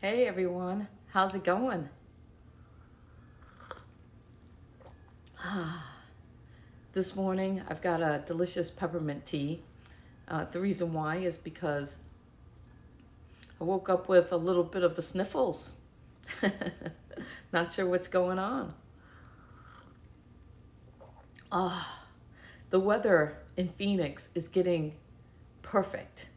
Hey everyone, how's it going? This morning I've got a delicious peppermint tea. The reason why is because I woke up with a little bit of the sniffles. Not sure what's going on. The weather in Phoenix is getting perfect.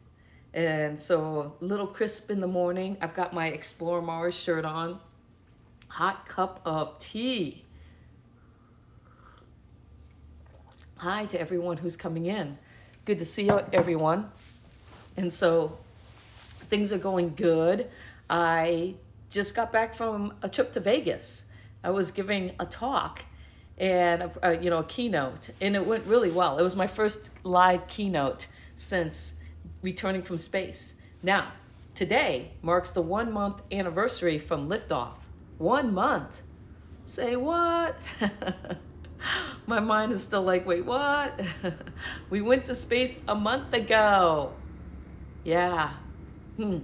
And so a little crisp in the morning. I've got my Explore Mars shirt on. Hot cup of tea. Hi to everyone who's coming in. Good to see you, everyone. And so things are going good. I just got back from a trip to Vegas. I was giving a talk and a keynote, and it went really well. It was my first live keynote since returning from space. Now, today marks the 1 month anniversary from liftoff. 1 month. Say what? My mind is still like, wait, what? We went to space a month ago. Yeah. A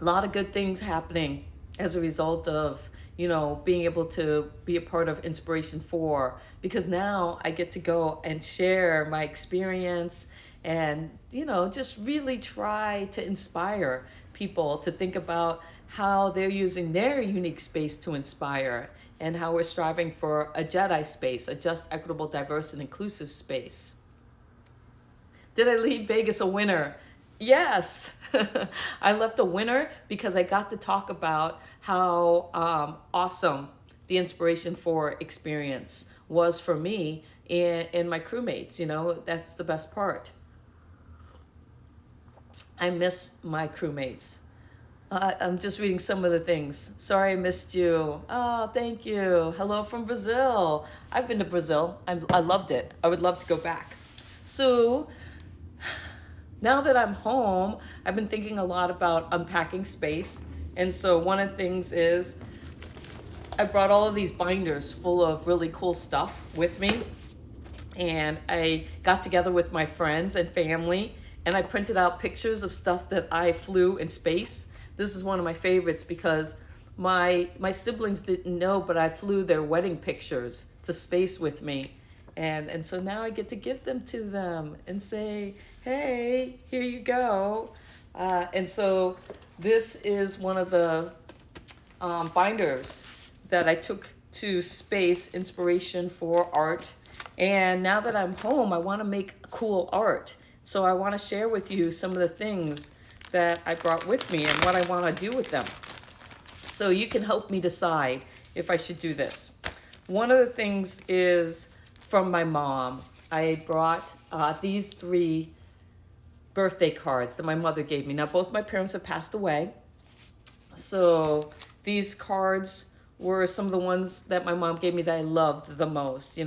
lot of good things happening as a result of, being able to be a part of Inspiration 4, because now I get to go and share my experience and, just really try to inspire people to think about how they're using their unique space to inspire, and how we're striving for a Jedi space, a just, equitable, diverse, and inclusive space. Did I leave Vegas a winner? Yes. I left a winner because I got to talk about how awesome the Inspiration 4 experience was for me and my crewmates. That's the best part. I miss my crewmates. I'm just reading some of the things. Sorry I missed you. Oh, thank you. Hello from Brazil. I've been to Brazil. I loved it. I would love to go back. So now that I'm home, I've been thinking a lot about unpacking space. And so one of the things is I brought all of these binders full of really cool stuff with me. And I got together with my friends and family, and I printed out pictures of stuff that I flew in space. This is one of my favorites because my siblings didn't know, but I flew their wedding pictures to space with me. And so now I get to give them to them and say, hey, here you go. And so this is one of the binders that I took to space, Inspiration for Art. And now that I'm home, I want to make cool art. So I want to share with you some of the things that I brought with me and what I want to do with them. So you can help me decide if I should do this. One of the things is from my mom. I brought these 3 birthday cards that my mother gave me. Now, both my parents have passed away. So these cards were some of the ones that my mom gave me that I loved the most,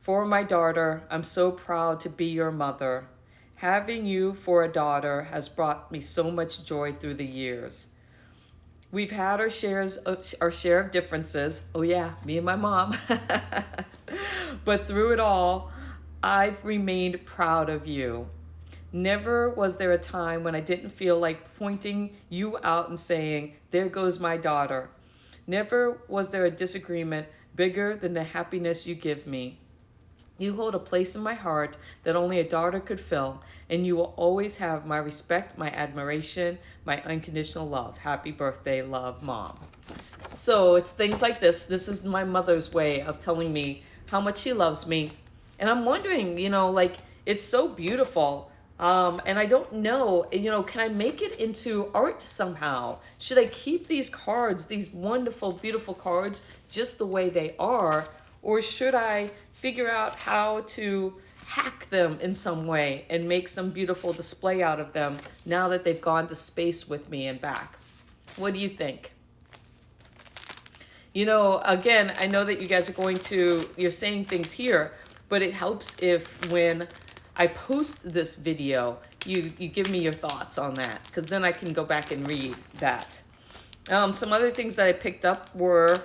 For my daughter, I'm so proud to be your mother. Having you for a daughter has brought me so much joy through the years. We've had our share of differences. Oh yeah, me and my mom. But through it all, I've remained proud of you. Never was there a time when I didn't feel like pointing you out and saying, there goes my daughter. Never was there a disagreement bigger than the happiness you give me. You hold a place in my heart that only a daughter could fill, and you will always have my respect, my admiration, my unconditional love. Happy birthday, love, Mom. So it's things like this. This is my mother's way of telling me how much she loves me. And I'm wondering, it's so beautiful. And I don't know, can I make it into art somehow? Should I keep these cards, these wonderful, beautiful cards, just the way they are? Or should I figure out how to hack them in some way and make some beautiful display out of them now that they've gone to space with me and back? What do you think? Again, I know that you guys you're saying things here, but it helps if when I post this video, you give me your thoughts on that, because then I can go back and read that. Some other things that I picked up were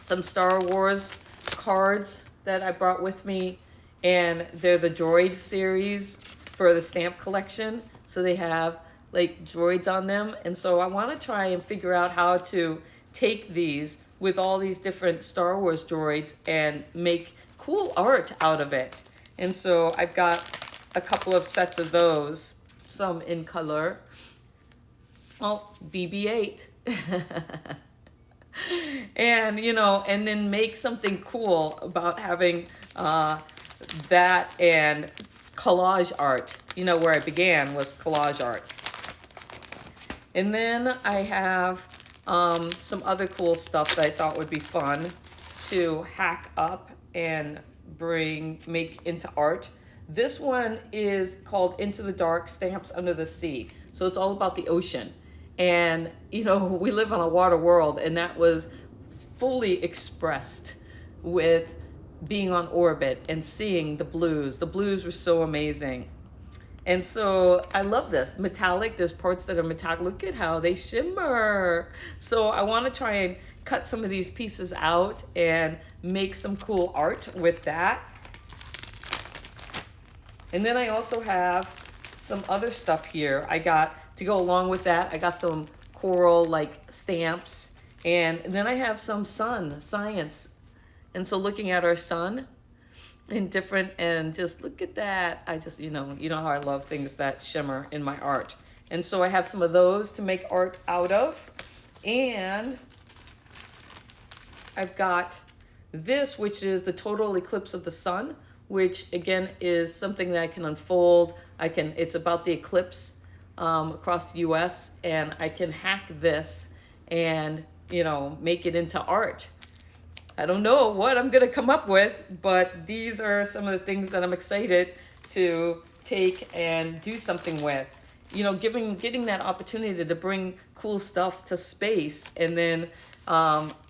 some Star Wars cards that I brought with me, and they're the Droid series for the stamp collection. So they have like droids on them. And so I want to try and figure out how to take these with all these different Star Wars droids and make cool art out of it. And so I've got a couple of sets of those, some in color. Oh, BB-8. And, you know, and then make something cool about having that and collage art. You know, where I began was collage art. And then I have some other cool stuff that I thought would be fun to hack up and make into art. This one is called Into the Dark, Stamps Under the Sea. So it's all about the ocean. And, you know, we live on a water world, and that was fully expressed with being on orbit and seeing the blues. The blues were so amazing. And so I love this. Metallic, there's parts that are metallic. Look at how they shimmer. So I want to try and cut some of these pieces out and make some cool art with that. And then I also have some other stuff here. I got, to go along with that, I got some coral like stamps. And then I have some sun, science. And so looking at our sun in different, and just look at that. I just, you know how I love things that shimmer in my art. And so I have some of those to make art out of. And I've got this, which is the total eclipse of the sun, which again is something that I can unfold. It's about the eclipse across the US, and I can hack this and, you know, make it into art. I don't know what I'm gonna come up with, but these are some of the things that I'm excited to take and do something with. You know, getting that opportunity to bring cool stuff to space, and then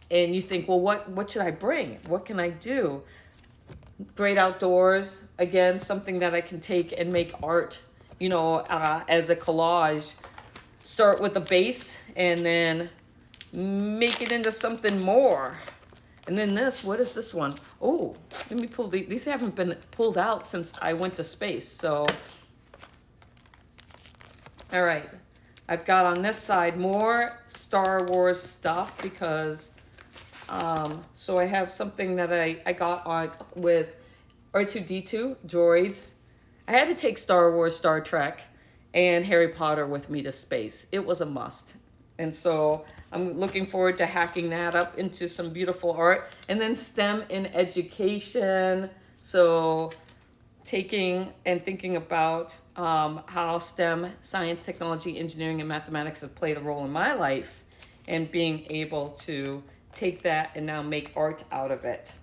and you think, well, what should I bring? What can I do? Great outdoors, again, something that I can take and make art, you know, as a collage. Start with a base and then make it into something more. And then this, what is this one? Oh, let me pull these haven't been pulled out since I went to space. So, all right. I've got on this side more Star Wars stuff because, so I have something that I got on with R2-D2 droids. I had to take Star Wars, Star Trek, and Harry Potter with me to space. It was a must. And so I'm looking forward to hacking that up into some beautiful art. And then STEM in education. So taking and thinking about how STEM, science, technology, engineering, and mathematics have played a role in my life, and being able to take that and now make art out of it.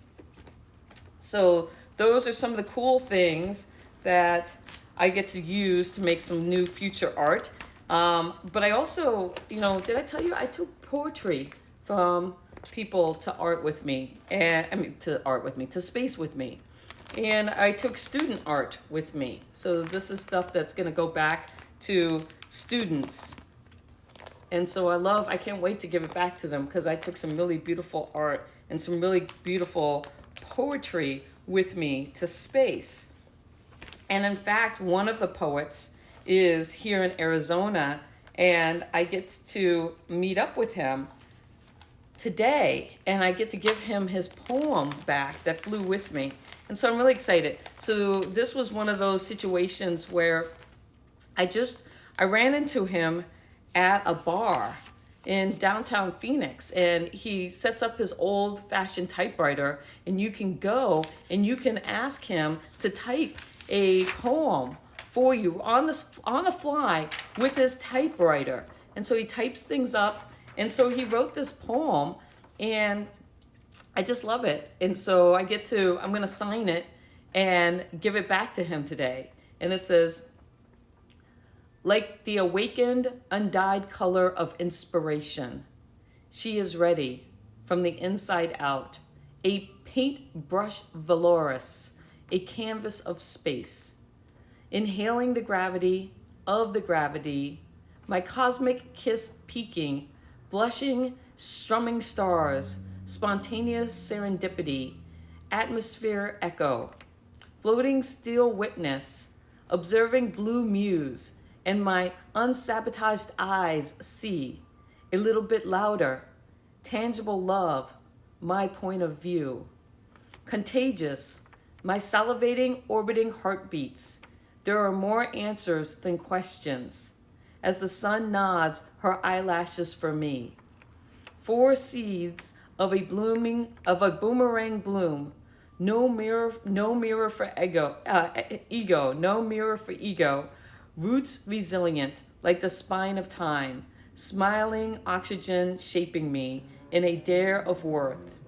So those are some of the cool things that I get to use to make some new future art. But I also, you know, did I tell you I took poetry from people to art with me, and to space with me. And I took student art with me. So this is stuff that's going to go back to students. And so I can't wait to give it back to them, because I took some really beautiful art and some really beautiful poetry with me to space. And in fact, one of the poets is here in Arizona, and I get to meet up with him today, and I get to give him his poem back that flew with me. And so I'm really excited. So this was one of those situations where I ran into him at a bar in downtown Phoenix, and he sets up his old-fashioned typewriter, and you can go and you can ask him to type a poem for you on the fly with his typewriter. And so he types things up, and so he wrote this poem, and I just love it. And so I'm going to sign it and give it back to him today. And it says, like the awakened, undyed color of inspiration, she is ready from the inside out, a paintbrush valorous, a canvas of space, inhaling the gravity of the gravity, my cosmic kiss peaking, blushing, strumming stars, spontaneous serendipity, atmosphere echo, floating still witness, observing blue muse, and my unsabotaged eyes see. A little bit louder. Tangible love, my point of view. Contagious, my salivating, orbiting heartbeats. There are more answers than questions. As the sun nods her eyelashes for me. 4 seeds of a boomerang bloom. No mirror for ego. No mirror for ego. Roots resilient, like the spine of time. Smiling oxygen shaping me in a dare of worth.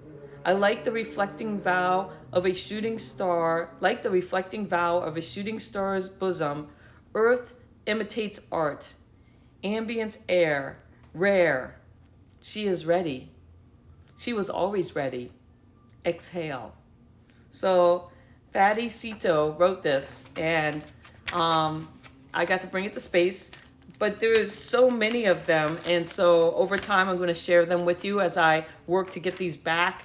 I like the reflecting vow of a shooting star, like the reflecting vow of a shooting star's bosom. Earth imitates art. Ambient air, rare. She is ready. She was always ready. Exhale. So Fatty Cito wrote this, and I got to bring it to space, but there's so many of them, and so over time I'm going to share them with you as I work to get these back.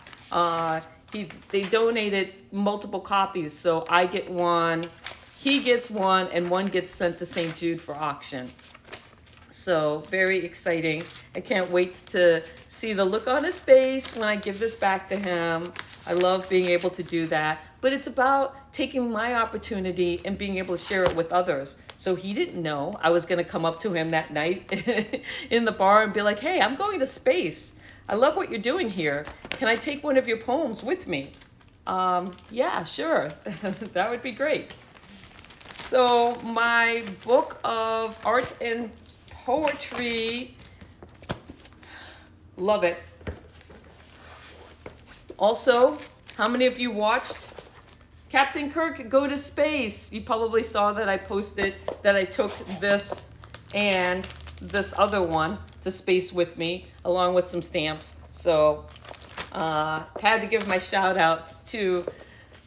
They donated multiple copies, so I get one, he gets one, and one gets sent to St. Jude for auction. So very exciting. I can't wait to see the look on his face when I give this back to him. I love being able to do that. But it's about taking my opportunity and being able to share it with others. So he didn't know I was going to come up to him that night in the bar and be like, hey, I'm going to space. I love what you're doing here. Can I take one of your poems with me? Yeah, sure. That would be great. So my book of art and poetry, love it. Also, how many of you watched Captain Kirk go to space? You probably saw that I posted that I took this and this other one to space with me, along with some stamps. So, had to give my shout out to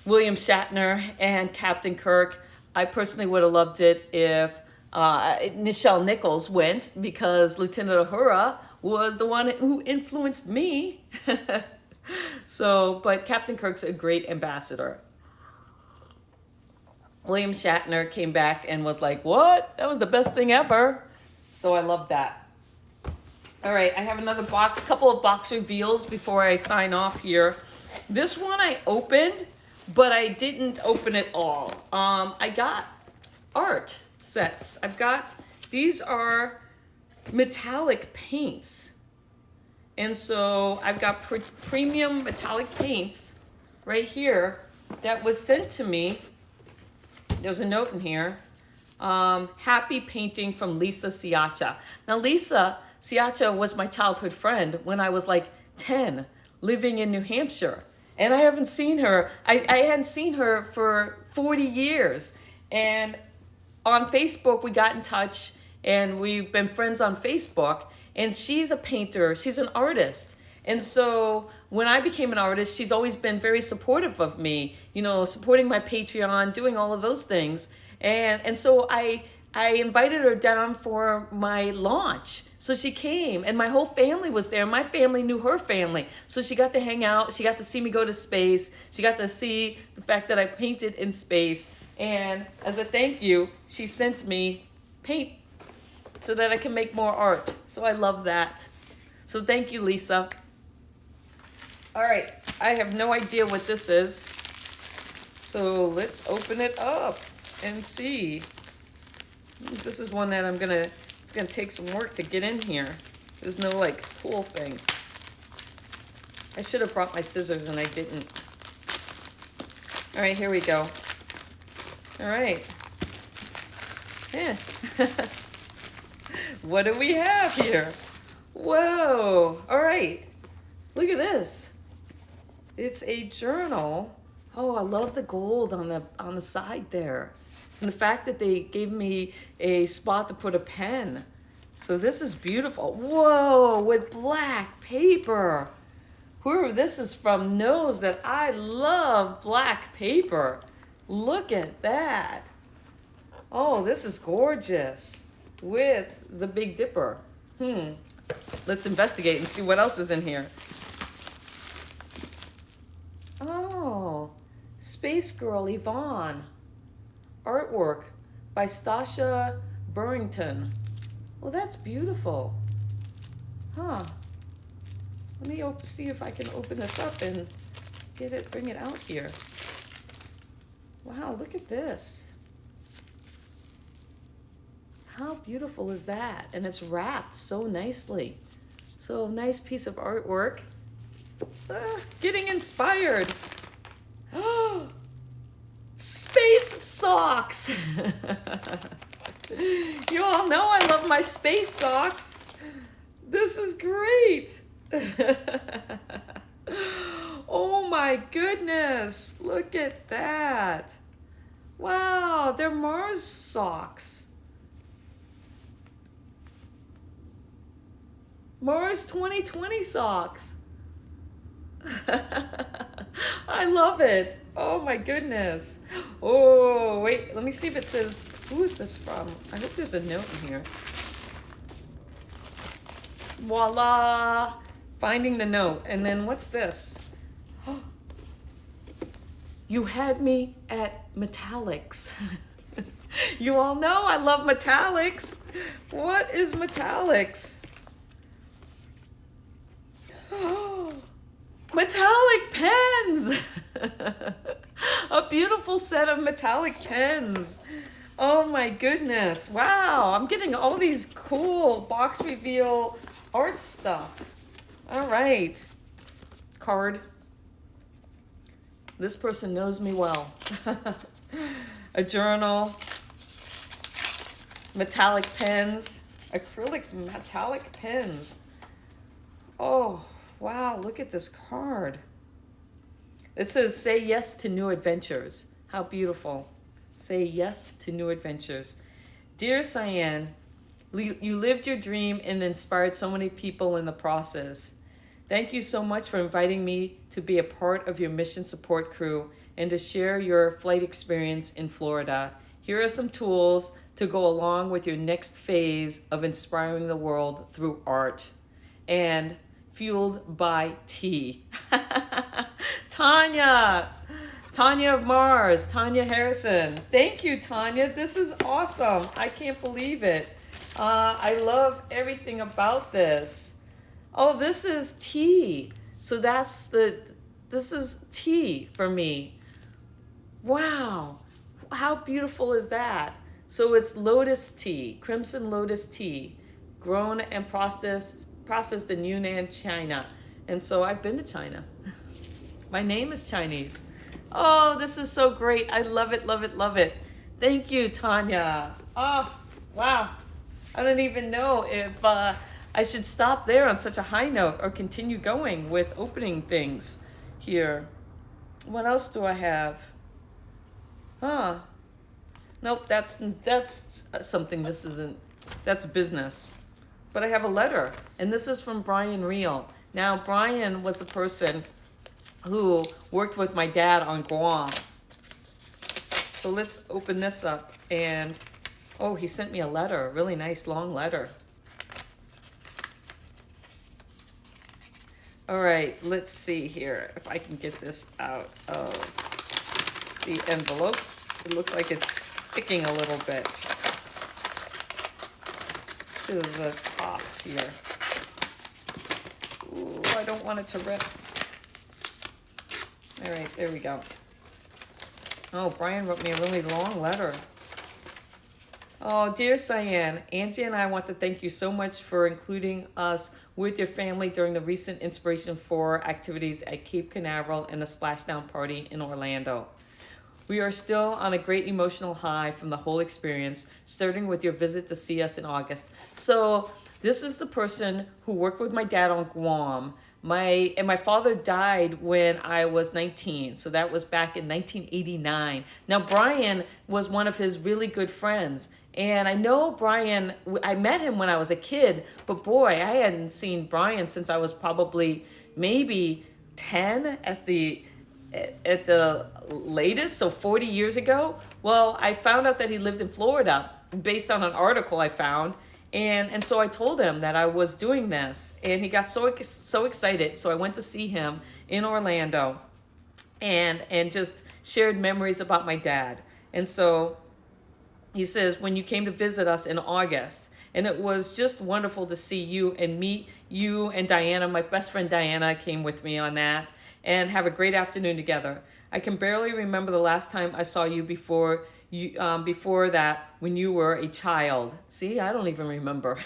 William Shatner and Captain Kirk. I personally would have loved it if Nichelle Nichols went, because Lieutenant Uhura was the one who influenced me. So, but Captain Kirk's a great ambassador. William Shatner came back and was like, what? That was the best thing ever. So I love that. All right, I have another couple of box reveals before I sign off here. This one I opened, but I didn't open it all. I got art sets. These are metallic paints. And so I've got premium metallic paints right here that was sent to me. There's a note in here. Happy painting from Lisa Siacha. Now, Lisa Siacha was my childhood friend when I was like 10, living in New Hampshire. And I haven't seen her. I hadn't seen her for 40 years. And on Facebook, we got in touch, and we've been friends on Facebook. And she's a painter. She's an artist. And so when I became an artist, she's always been very supportive of me, supporting my Patreon, doing all of those things. And so I invited her down for my launch. So she came, and my whole family was there. My family knew her family. So she got to hang out. She got to see me go to space. She got to see the fact that I painted in space. And as a thank you, she sent me paint so that I can make more art. So I love that. So thank you, Lisa. All right, I have no idea what this is. So let's open it up and see. This is one that it's gonna take some work to get in here. There's no pull thing. I should have brought my scissors and I didn't. All right, here we go. All right. Yeah. What do we have here? Whoa. All right. Look at this. It's a journal. Oh, I love the gold on the side there. And the fact that they gave me a spot to put a pen. So this is beautiful. Whoa, with black paper. Whoever this is from knows that I love black paper. Look at that. Oh, this is gorgeous. With the Big Dipper. Let's investigate and see what else is in here. Oh, Space Girl Yvonne. Artwork by Stasha Burrington. Well, that's beautiful. Huh. Let me see if I can open this up and bring it out here. Wow, look at this. How beautiful is that? And it's wrapped so nicely. So nice piece of artwork. Getting inspired. Space socks. You all know I love my space socks. This is great. Oh my goodness. Look at that. Wow, they're Mars socks. Mars 2020 socks. I love it. Oh my goodness. Oh, wait, let me see if it says, who is this from? I hope there's a note in here. Voila. Finding the note. And then what's this? You had me at metallics. You all know I love metallics. What is metallics? Metallic pens. A beautiful set of metallic pens. Oh my goodness. Wow, I'm getting all these cool box reveal art stuff. All right. Card. This person knows me well. A journal. Metallic pens. Acrylic metallic pens. Oh, wow, look at this card. It says, say yes to new adventures. How beautiful. Say yes to new adventures. Dear Cyan, you lived your dream and inspired so many people in the process. Thank you so much for inviting me to be a part of your mission support crew and to share your flight experience in Florida. Here are some tools to go along with your next phase of inspiring the world through art. And fueled by tea. Tanya of Mars, Tanya Harrison. Thank you, Tanya. This is awesome. I can't believe it. I love everything about this. Oh, this is tea. So this is tea for me. Wow. How beautiful is that? So it's Lotus Tea, Crimson Lotus Tea, grown and processed in Yunnan, China. And so I've been to China. My name is Chinese. Oh, this is so great. I love it, love it, love it. Thank you, Tanya. Oh, wow. I don't even know if I should stop there on such a high note or continue going with opening things here. What else do I have? Nope, that's something. That's business. But I have a letter, and this is from Brian Reel. Now, Brian was the person who worked with my dad on Guam. So let's open this up, and oh, he sent me a letter, a really nice long letter. All right, let's see here if I can get this out of the envelope. It looks like it's sticking a little bit to the top here. Ooh, I don't want it to rip. All right, there we go. Oh, Brian wrote me a really long letter. Oh, dear Cyan, Angie and I want to thank you so much for including us with your family during the recent Inspiration 4 activities at Cape Canaveral and the Splashdown Party in Orlando. We are still on a great emotional high from the whole experience, starting with your visit to see us in August. So this is the person who worked with my dad on Guam. My father died when I was 19, so that was back in 1989. Now, Brian was one of his really good friends, and I know Brian, I met him when I was a kid, but boy, I hadn't seen Brian since I was probably maybe 10 at the latest, so 40 years ago. Well, I found out that he lived in Florida based on an article I found. And so I told him that I was doing this, and he got so excited. So I went to see him in Orlando and just shared memories about my dad. And so He says, when you came to visit us in August. And it was just wonderful to see you and meet you and Diana. My best friend Diana came with me on that, and have a great afternoon together. I can barely remember the last time I saw you before that, when you were a child. See, I don't even remember.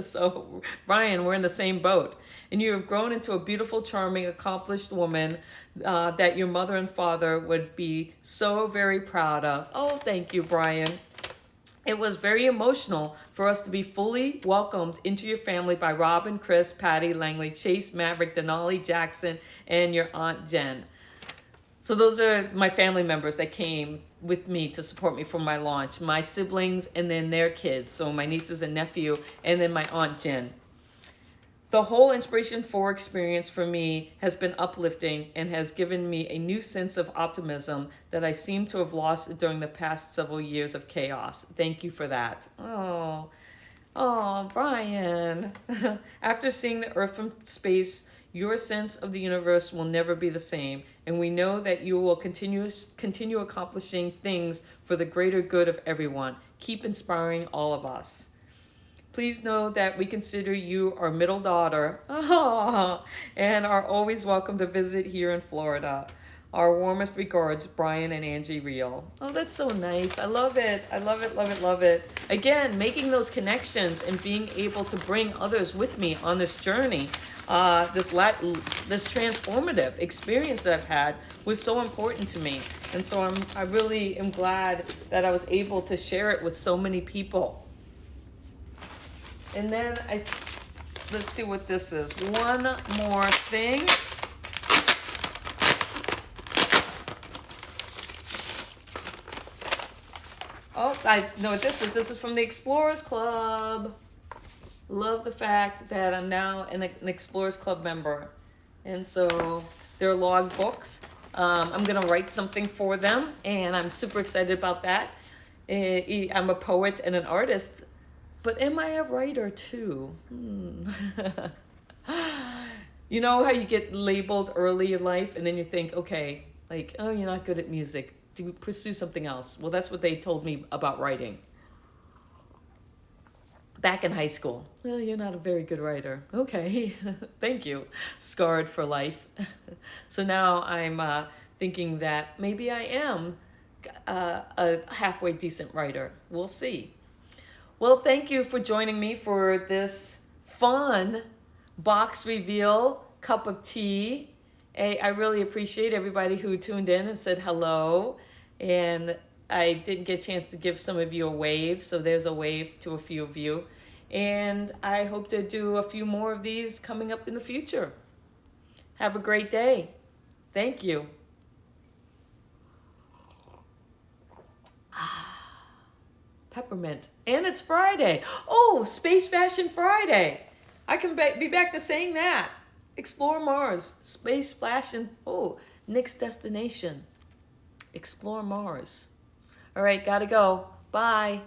So, Brian, we're in the same boat. And you have grown into a beautiful, charming, accomplished woman that your mother and father would be so very proud of. Oh, thank you, Brian. It was very emotional for us to be fully welcomed into your family by Robin, Chris, Patty, Langley, Chase, Maverick, Denali, Jackson, and your Aunt Jen. So those are my family members that came with me to support me for my launch. My siblings and then their kids. So my nieces and nephew, and then my Aunt Jen. The whole Inspiration 4 experience for me has been uplifting and has given me a new sense of optimism that I seem to have lost during the past several years of chaos. Thank you for that. Oh, Brian. After seeing the Earth from space, your sense of the universe will never be the same, and we know that you will continue accomplishing things for the greater good of everyone. Keep inspiring all of us. Please know that we consider you our middle daughter, and are always welcome to visit here in Florida. Our warmest regards, Brian and Angie Reel. Oh, that's so nice. I love it. I love it, love it, love it. Again, making those connections and being able to bring others with me on this journey, this transformative experience that I've had was so important to me. And so I really am glad that I was able to share it with so many people. And then let's see what this is. One more thing. Oh, I know what this is. This is from the Explorers Club. Love the fact that I'm now an Explorers Club member. And so they're log books. I'm going to write something for them, and I'm super excited about that. I'm a poet and an artist. But am I a writer too? You know how you get labeled early in life and then you think, okay, like, oh, you're not good at music. Do pursue something else. Well, that's what they told me about writing. Back in high school. Well, you're not a very good writer. Okay, thank you. Scarred for life. So now I'm thinking that maybe I am a halfway decent writer. We'll see. Well, thank you for joining me for this fun box reveal, cup of tea. I really appreciate everybody who tuned in and said hello. And I didn't get a chance to give some of you a wave, so there's a wave to a few of you. And I hope to do a few more of these coming up in the future. Have a great day. Thank you. Peppermint. And it's Friday. Oh, Space Fashion Friday. I can be back to saying that. Explore Mars. Space Fashion. Oh, next destination. Explore Mars. All right, gotta go. Bye.